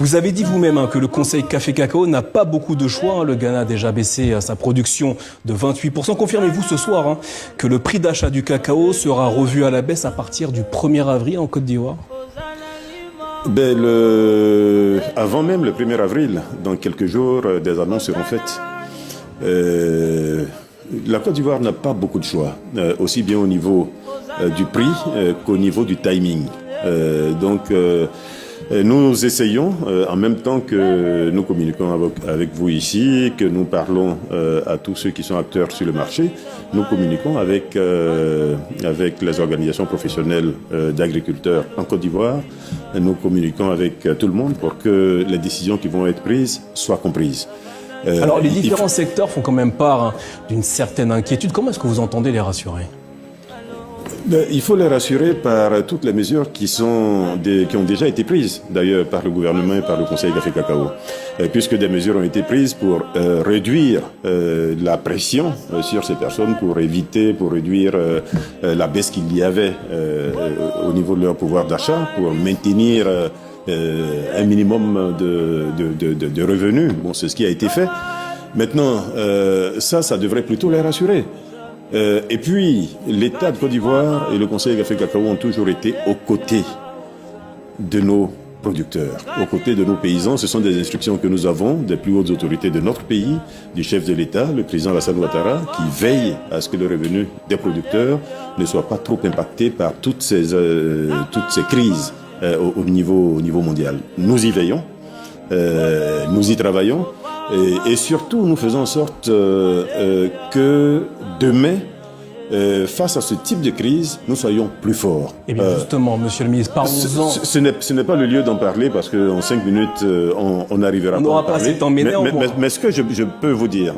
Vous avez dit vous-même que le Conseil Café Cacao n'a pas beaucoup de choix. Le Ghana a déjà baissé sa production de 28%. Confirmez-vous ce soir que le prix d'achat du cacao sera revu à la baisse à partir du 1er avril en Côte d'Ivoire? Avant même le 1er avril, dans quelques jours, des annonces seront faites. La Côte d'Ivoire n'a pas beaucoup de choix, aussi bien au niveau du prix qu'au niveau du timing. Nous essayons, en même temps que nous communiquons avec vous ici, que nous parlons à tous ceux qui sont acteurs sur le marché, nous communiquons avec les organisations professionnelles d'agriculteurs en Côte d'Ivoire. Nous communiquons avec tout le monde pour que les décisions qui vont être prises soient comprises. Alors les différents secteurs font quand même part d'une certaine inquiétude. Comment est-ce que vous entendez les rassurer? Il faut les rassurer par toutes les mesures qui ont déjà été prises, d'ailleurs par le gouvernement et par le Conseil Café Cacao, puisque des mesures ont été prises pour réduire la pression sur ces personnes, pour réduire la baisse qu'il y avait au niveau de leur pouvoir d'achat, pour maintenir un minimum de revenus. Bon, c'est ce qui a été fait. Maintenant, ça devrait plutôt les rassurer. Et puis, l'État de Côte d'Ivoire et le Conseil Café Cacao ont toujours été aux côtés de nos producteurs, aux côtés de nos paysans. Ce sont des instructions que nous avons des plus hautes autorités de notre pays, du chef de l'État, le président Alassane Ouattara, qui veille à ce que le revenu des producteurs ne soit pas trop impacté par toutes ces crises au niveau mondial. Nous y veillons, nous y travaillons. Et surtout, nous faisons en sorte que demain, face à ce type de crise, nous soyons plus forts. Et bien justement, monsieur le ministre, parlons-en. Ce n'est pas le lieu d'en parler parce qu'en 5 minutes, on n'arrivera pas à en parler. On n'aura pas assez de temps, mais ce que je peux vous dire,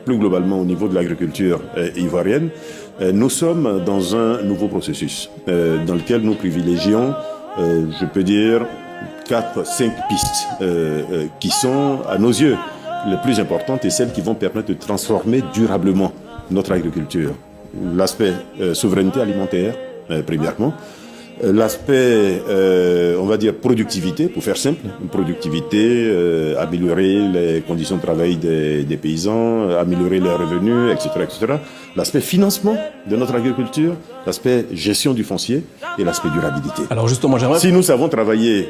plus globalement au niveau de l'agriculture ivoirienne, nous sommes dans un nouveau processus dans lequel nous privilégions, je peux dire, 4-5 pistes qui sont, à nos yeux, les plus importantes et celles qui vont permettre de transformer durablement notre agriculture. L'aspect souveraineté alimentaire, premièrement. L'aspect, on va dire, productivité, pour faire simple. Productivité, améliorer les conditions de travail des paysans, améliorer leurs revenus, etc., etc. L'aspect financement de notre agriculture, l'aspect gestion du foncier et l'aspect durabilité. Alors justement, j'aimerais... Si nous savons travailler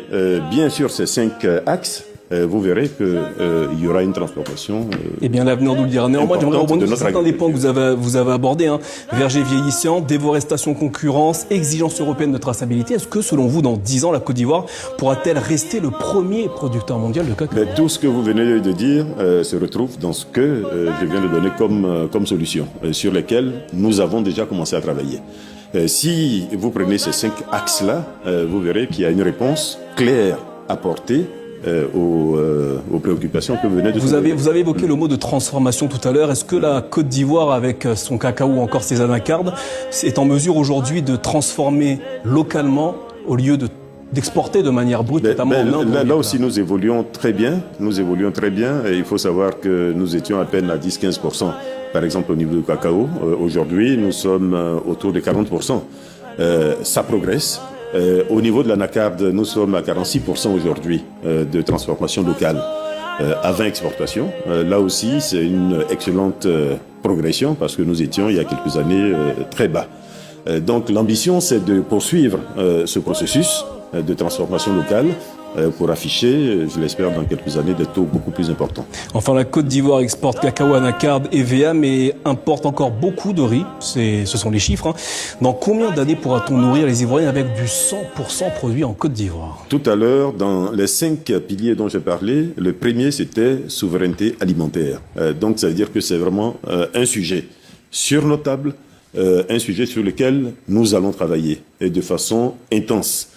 bien sur ces 5 axes, vous verrez qu'il y aura une transformation. Eh bien, l'avenir nous le dira. Néanmoins, j'aimerais rebondir sur certains des points que vous avez abordés. Verger vieillissant, déforestation, concurrence, exigence européenne de traçabilité. Est-ce que, selon vous, dans 10 ans, la Côte d'Ivoire pourra-t-elle rester le premier producteur mondial de cacao? Tout ce que vous venez de dire se retrouve dans ce que je viens de donner comme solution, sur lesquelles nous avons déjà commencé à travailler. Si vous prenez ces 5 axes-là, vous verrez qu'il y a une réponse claire apportée aux préoccupations que vous venez de soulever. Vous avez évoqué le mot de transformation tout à l'heure. Est-ce que la Côte d'Ivoire, avec son cacao ou encore ses anacardes, est en mesure aujourd'hui de transformer localement au lieu d'exporter de manière brute, notamment en Inde? Là aussi, nous évoluons très bien. Nous évoluons très bien. Et il faut savoir que nous étions à peine à 10-15%, par exemple, au niveau du cacao. Aujourd'hui, nous sommes autour de 40%. Ça progresse. Au niveau de l'anacarde, nous sommes à 46% aujourd'hui de transformation locale à 20 exportations. Là aussi, c'est une excellente progression parce que nous étions, il y a quelques années, très bas. Donc l'ambition, c'est de poursuivre ce processus de transformation locale pour afficher, je l'espère, dans quelques années, des taux beaucoup plus importants. Enfin, la Côte d'Ivoire exporte cacao, anacarde, EVA, mais importe encore beaucoup de riz. Ce sont les chiffres. Dans combien d'années pourra-t-on nourrir les Ivoiriens avec du 100% produit en Côte d'Ivoire? Tout à l'heure, dans les 5 piliers dont j'ai parlé, le premier, c'était souveraineté alimentaire. Donc, ça veut dire que c'est vraiment un sujet sur nos tables, un sujet sur lequel nous allons travailler et de façon intense.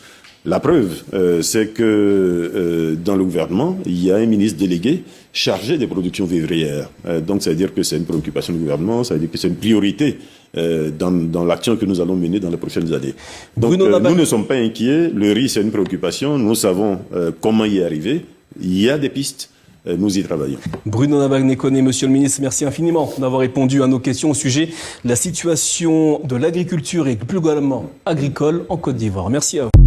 La preuve, c'est que dans le gouvernement, il y a un ministre délégué chargé des productions vivrières. Donc, ça veut dire que c'est une préoccupation du gouvernement, ça veut dire que c'est une priorité dans l'action que nous allons mener dans les prochaines années. Donc, nous ne sommes pas inquiets. Le riz, c'est une préoccupation. Nous savons comment y arriver. Il y a des pistes. Nous y travaillons. Bruno Nabagné-Koné, monsieur le ministre, merci infiniment d'avoir répondu à nos questions au sujet de la situation de l'agriculture et plus globalement agricole en Côte d'Ivoire. Merci à vous.